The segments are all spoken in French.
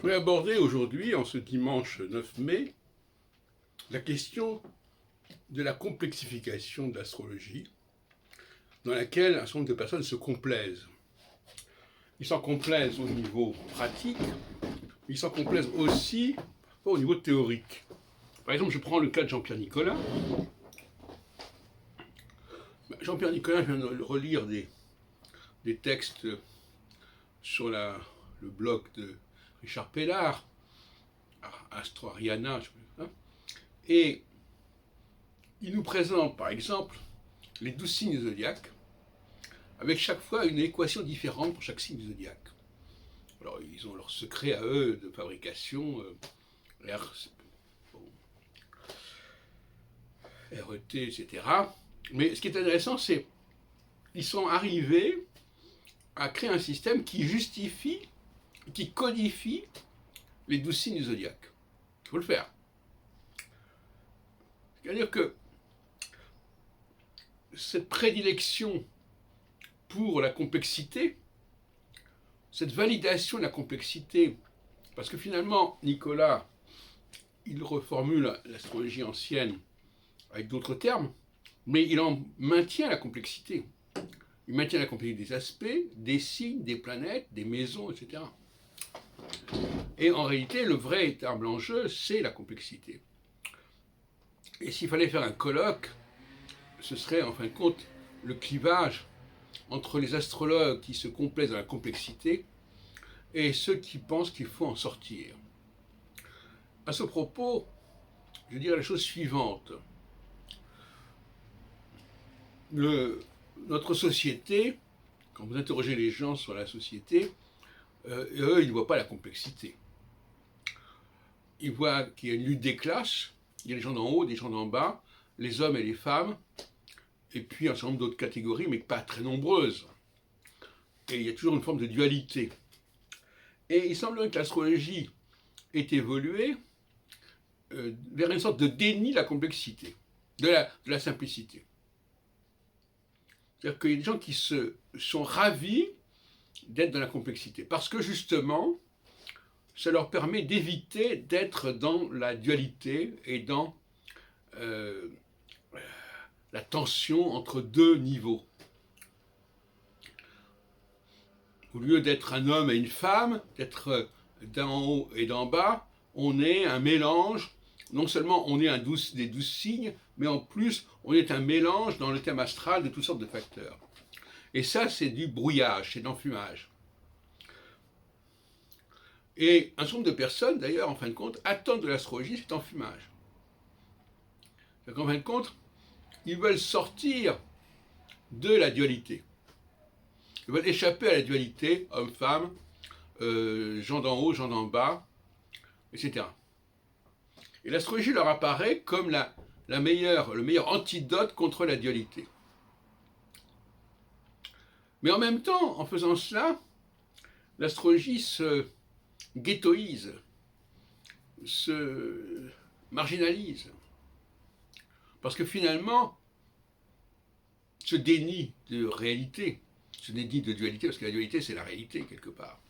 voudrais aborder aujourd'hui, en ce dimanche 9 mai, la question de la complexification de l'astrologie, dans laquelle un certain nombre de personnes se complaisent. Ils s'en complaisent au niveau pratique, ils s'en complaisent aussi au niveau théorique. Par exemple, je prends le cas de Jean-Pierre Nicolas. Jean-Pierre Nicolas vient de relire des textes sur le blog de Richard Pellard, Astro Ariana, et il nous présente par exemple les 12 signes zodiaques, avec chaque fois une équation différente pour chaque signe zodiaque. Alors ils ont leur secret à eux de fabrication, RET, etc. Mais ce qui est intéressant, c'est qu'ils sont arrivés à créer un système qui justifie, qui codifie les 12 signes zodiaques. Il faut le faire. C'est-à-dire que cette prédilection pour la complexité, cette validation de la complexité, parce que finalement, Nicolas, il reformule l'astrologie ancienne avec d'autres termes, mais il en maintient la complexité. Il maintient la complexité des aspects, des signes, des planètes, des maisons, etc. Et en réalité, le véritable enjeu, c'est la complexité. Et s'il fallait faire un colloque, ce serait en fin de compte le clivage entre les astrologues qui se complaisent dans la complexité et ceux qui pensent qu'il faut en sortir. À ce propos, je dirais la chose suivante. Notre société, quand vous interrogez les gens sur la société, eux, ils ne voient pas la complexité. Ils voient qu'il y a une lutte des classes, il y a des gens d'en haut, des gens d'en bas, les hommes et les femmes, et puis un certain nombre d'autres catégories, mais pas très nombreuses. Et il y a toujours une forme de dualité. Et il semblerait que l'astrologie ait évolué vers une sorte de déni de la complexité, de la simplicité. C'est-à-dire qu'il y a des gens qui sont ravis d'être dans la complexité, parce que justement, ça leur permet d'éviter d'être dans la dualité et dans la tension entre deux niveaux. Au lieu d'être un homme et une femme, d'être d'en haut et d'en bas, on est un mélange. Non seulement on est des 12 signes, mais en plus on est un mélange dans le thème astral de toutes sortes de facteurs. Et ça, c'est du brouillage, c'est de l'enfumage. Et un certain nombre de personnes, d'ailleurs, en fin de compte, attendent de l'astrologie cet enfumage. En fin de compte, ils veulent sortir de la dualité. Ils veulent échapper à la dualité, homme-femme, gens d'en haut, gens d'en bas, etc. Et l'astrologie leur apparaît comme le meilleur antidote contre la dualité. Mais en même temps, en faisant cela, l'astrologie se ghettoise, se marginalise. Parce que finalement, ce déni de réalité, ce déni de dualité, parce que la dualité c'est la réalité quelque part,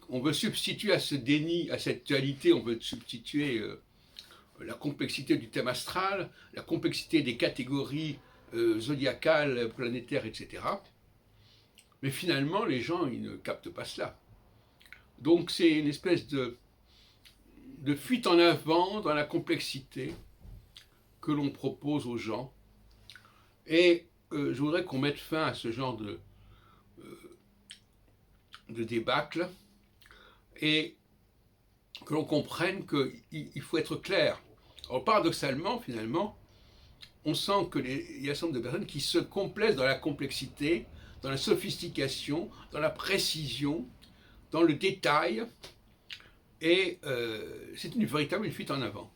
on veut substituer à ce déni, à cette dualité, on veut substituer la complexité du thème astral, la complexité des catégories zodiacales, planétaires, etc. Mais finalement, les gens, ils ne captent pas cela. Donc c'est une espèce de fuite en avant dans la complexité que l'on propose aux gens. Et je voudrais qu'on mette fin à ce genre de débâcle et que l'on comprenne qu'il faut être clair. Alors paradoxalement, finalement, on sent qu'il y a un certain nombre de personnes qui se complaisent dans la complexité, dans la sophistication, dans la précision, dans le détail, et c'est une véritable fuite en avant.